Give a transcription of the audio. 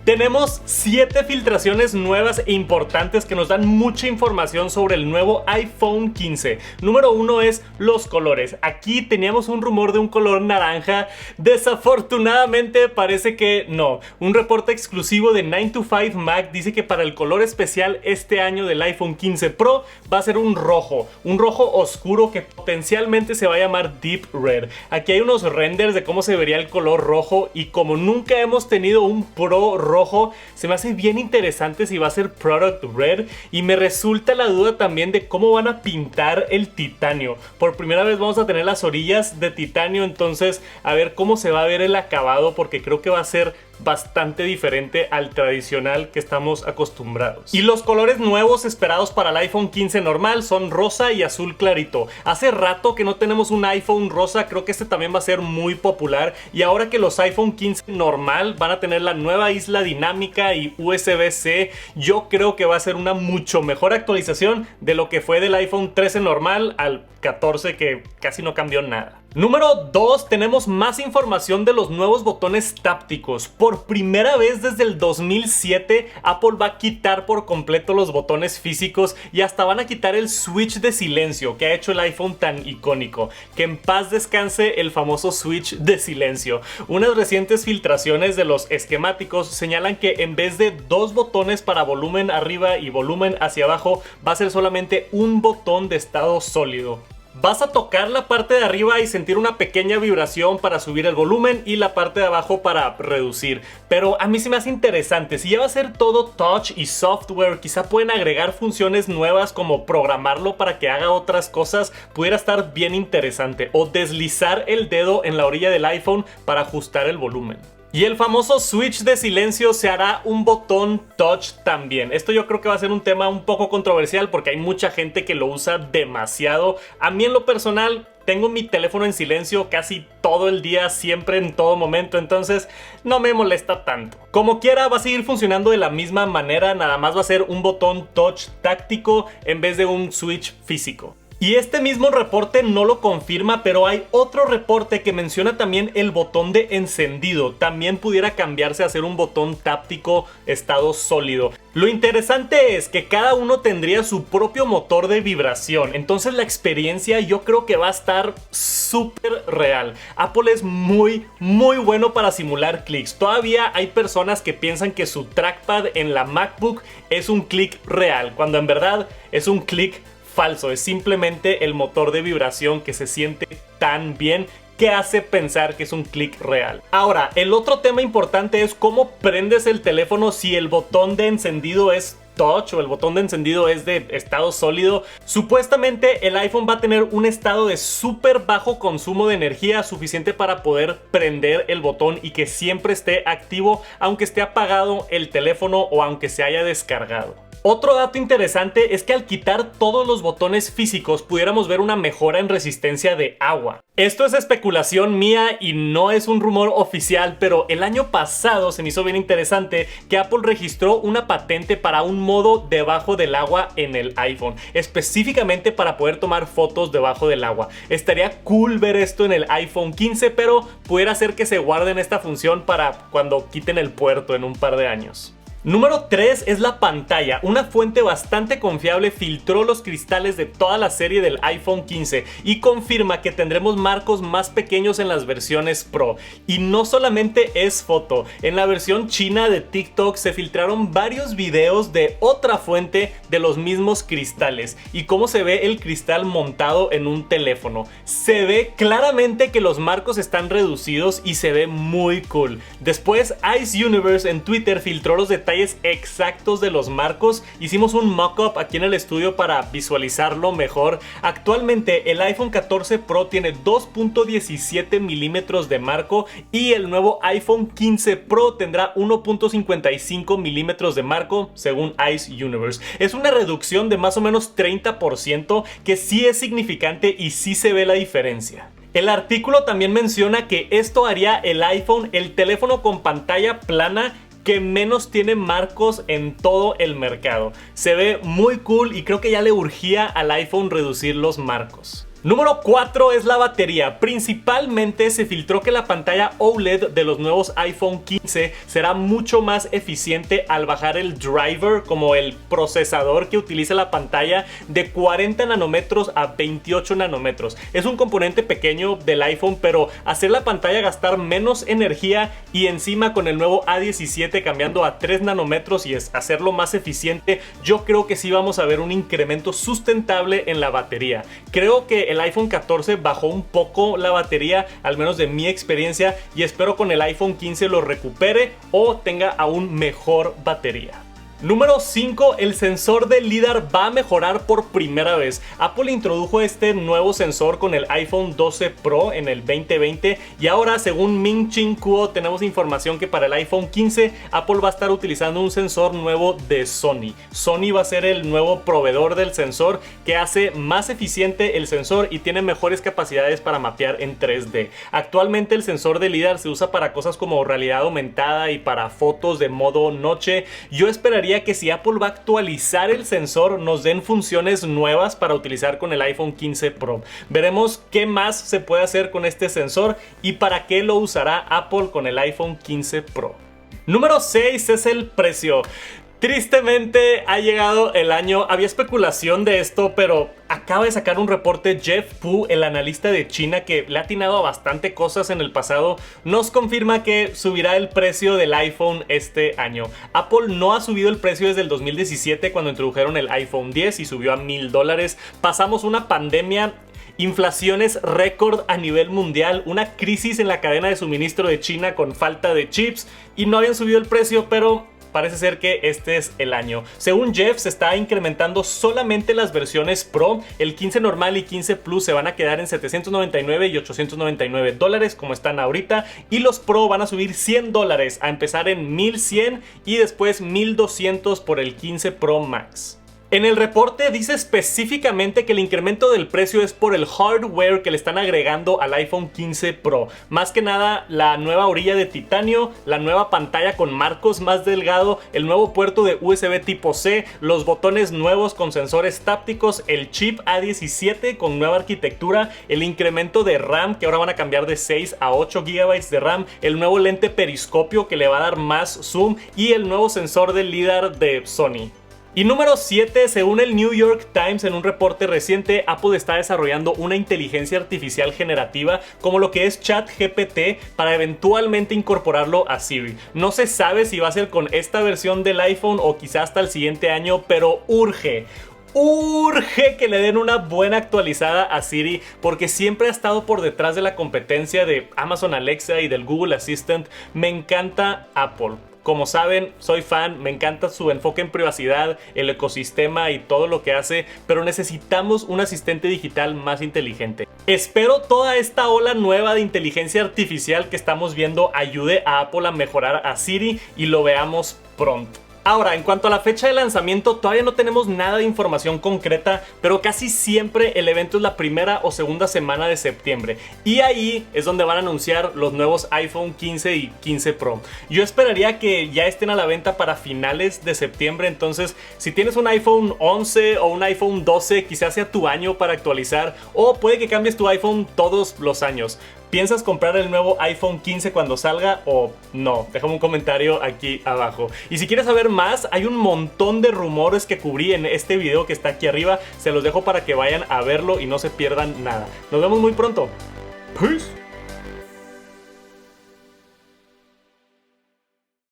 Tenemos 7 filtraciones nuevas e importantes que nos dan mucha información sobre el nuevo iPhone 15. Número 1 es los colores. Aquí teníamos un rumor de un color naranja. Desafortunadamente parece que no. Un reporte exclusivo de 9to5Mac dice que para el color especial este año del iPhone 15 Pro va a ser un rojo oscuro que potencialmente se va a llamar Deep Red. Aquí hay unos renders de cómo se vería el color rojo y como nunca hemos tenido un Pro rojo, se me hace bien interesante si va a ser Product Red, y me resulta la duda también de cómo van a pintar el titanio. Por primera vez vamos a tener las orillas de titanio, entonces a ver cómo se va a ver el acabado, porque creo que va a ser bastante diferente al tradicional que estamos acostumbrados. Y los colores nuevos esperados para el iPhone 15 normal son rosa y azul clarito. Hace rato que no tenemos un iPhone rosa, creo que este también va a ser muy popular, y ahora que los iPhone 15 normal van a tener la nueva isla dinámica y USB-C, yo creo que va a ser una mucho mejor actualización de lo que fue del iPhone 13 normal al 14, que casi no cambió nada. Número 2, tenemos más información de los nuevos botones tácticos. Por primera vez desde el 2007, Apple va a quitar por completo los botones físicos y hasta van a quitar el switch de silencio que ha hecho el iPhone tan icónico. Que en paz descanse el famoso switch de silencio. Unas recientes filtraciones de los esquemáticos señalan que en vez de 2 botones para volumen arriba y volumen hacia abajo, va a ser solamente un botón de estado sólido. Vas a tocar la parte de arriba y sentir una pequeña vibración para subir el volumen y la parte de abajo para reducir. Pero a mí se me hace interesante. Si ya va a ser todo touch y software, quizá pueden agregar funciones nuevas como programarlo para que haga otras cosas. Pudiera estar bien interesante. O deslizar el dedo en la orilla del iPhone para ajustar el volumen. Y el famoso switch de silencio se hará un botón touch también. Esto yo creo que va a ser un tema un poco controversial porque hay mucha gente que lo usa demasiado. A mí en lo personal tengo mi teléfono en silencio casi todo el día, siempre, en todo momento, entonces no me molesta tanto. Como quiera, va a seguir funcionando de la misma manera, nada más va a ser un botón touch táctico en vez de un switch físico. Y este mismo reporte no lo confirma, pero hay otro reporte que menciona también el botón de encendido. También pudiera cambiarse a ser un botón táctico estado sólido. Lo interesante es que cada uno tendría su propio motor de vibración. Entonces la experiencia yo creo que va a estar súper real. Apple es muy bueno para simular clics. Todavía hay personas que piensan que su trackpad en la MacBook es un clic real, cuando en verdad es un clic falso. Es simplemente el motor de vibración que se siente tan bien que hace pensar que es un clic real. Ahora, el otro tema importante es cómo prendes el teléfono si el botón de encendido es touch o el botón de encendido es de estado sólido. Supuestamente el iPhone va a tener un estado de súper bajo consumo de energía, suficiente para poder prender el botón y que siempre esté activo aunque esté apagado el teléfono o aunque se haya descargado. Otro dato interesante es que al quitar todos los botones físicos pudiéramos ver una mejora en resistencia de agua. Esto es especulación mía y no es un rumor oficial, pero el año pasado se me hizo bien interesante que Apple registró una patente para un modo debajo del agua en el iPhone, específicamente para poder tomar fotos debajo del agua. Estaría cool ver esto en el iPhone 15, pero pudiera ser que se guarden esta función para cuando quiten el puerto en un par de años. Número 3 es la pantalla. Una fuente bastante confiable filtró los cristales de toda la serie del iPhone 15 y confirma que tendremos marcos más pequeños en las versiones Pro. Y no solamente es foto, en la versión china de TikTok se filtraron varios videos de otra fuente de los mismos cristales y cómo se ve el cristal montado en un teléfono. Se ve claramente que los marcos están reducidos y se ve muy cool. Después Ice Universe en Twitter filtró los detalles exactos de los marcos. Hicimos un mock-up aquí en el estudio para visualizarlo mejor. Actualmente el iPhone 14 Pro tiene 2.17 milímetros de marco y el nuevo iPhone 15 Pro tendrá 1.55 milímetros de marco según Ice Universe. Es una reducción de más o menos 30% que sí es significante y sí se ve la diferencia. El artículo también menciona que esto haría el iPhone el teléfono con pantalla plana que menos tiene marcos en todo el mercado. Se ve muy cool y creo que ya le urgía al iPhone reducir los marcos. Número 4 es la batería. Principalmente se filtró que la pantalla OLED de los nuevos iPhone 15 será mucho más eficiente al bajar el driver, como el procesador que utiliza la pantalla, de 40 nanómetros a 28 nanómetros. Es un componente pequeño del iPhone, pero hacer la pantalla gastar menos energía y encima con el nuevo A17 cambiando a 3 nanómetros y hacerlo más eficiente, yo creo que sí vamos a ver un incremento sustentable en la batería. Creo que el iPhone 14 bajó un poco la batería, al menos de mi experiencia, y espero con el iPhone 15 lo recupere o tenga aún mejor batería. Número 5, el sensor de LiDAR va a mejorar por primera vez. Apple introdujo este nuevo sensor con el iPhone 12 Pro en el 2020 y ahora, según Ming-Chi Kuo, tenemos información que para el iPhone 15 Apple va a estar utilizando un sensor nuevo de Sony. Sony va a ser el nuevo proveedor del sensor, que hace más eficiente el sensor y tiene mejores capacidades para mapear en 3D. Actualmente el sensor de LiDAR se usa para cosas como realidad aumentada y para fotos de modo noche. Yo esperaría que si Apple va a actualizar el sensor nos den funciones nuevas para utilizar con el iPhone 15 Pro. Veremos qué más se puede hacer con este sensor y para qué lo usará Apple con el iPhone 15 Pro. Número 6 es el precio. Tristemente ha llegado el año. Había especulación de esto, pero acaba de sacar un reporte Jeff Pu, el analista de China, que le ha atinado a bastante cosas en el pasado. Nos confirma que subirá el precio del iPhone este año. Apple no ha subido el precio desde el 2017, cuando introdujeron el iPhone 10 y subió a $1000. Pasamos una pandemia, inflaciones récord a nivel mundial, una crisis en la cadena de suministro de China con falta de chips y no habían subido el precio, pero parece ser que este es el año. Según Jeff, se está incrementando solamente las versiones Pro. El 15 normal y 15 Plus se van a quedar en $799 y $899 como están ahorita, y los Pro van a subir $100 a empezar en $1100 y después $1200 por el 15 Pro Max. En el reporte dice específicamente que el incremento del precio es por el hardware que le están agregando al iPhone 15 Pro. Más que nada la nueva orilla de titanio, la nueva pantalla con marcos más delgado, el nuevo puerto de USB tipo C, los botones nuevos con sensores tácticos, el chip A17 con nueva arquitectura, el incremento de RAM que ahora van a cambiar de 6 a 8 GB de RAM, el nuevo lente periscopio que le va a dar más zoom y el nuevo sensor de LiDAR de Sony. Y número 7, según el New York Times, en un reporte reciente, Apple está desarrollando una inteligencia artificial generativa como lo que es ChatGPT para eventualmente incorporarlo a Siri. No se sabe si va a ser con esta versión del iPhone o quizás hasta el siguiente año, pero urge que le den una buena actualizada a Siri, porque siempre ha estado por detrás de la competencia de Amazon Alexa y del Google Assistant. Me encanta Apple. Como saben, soy fan, me encanta su enfoque en privacidad, el ecosistema y todo lo que hace, pero necesitamos un asistente digital más inteligente. Espero toda esta ola nueva de inteligencia artificial que estamos viendo ayude a Apple a mejorar a Siri y lo veamos pronto. Ahora, en cuanto a la fecha de lanzamiento, todavía no tenemos nada de información concreta, pero casi siempre el evento es la primera o segunda semana de septiembre. Y ahí es donde van a anunciar los nuevos iPhone 15 y 15 Pro. Yo esperaría que ya estén a la venta para finales de septiembre, entonces si tienes un iPhone 11 o un iPhone 12, quizás sea tu año para actualizar, o puede que cambies tu iPhone todos los años. ¿Piensas comprar el nuevo iPhone 15 cuando salga o no? Déjame un comentario aquí abajo. Y si quieres saber más, hay un montón de rumores que cubrí en este video que está aquí arriba. Se los dejo para que vayan a verlo y no se pierdan nada. Nos vemos muy pronto. Peace.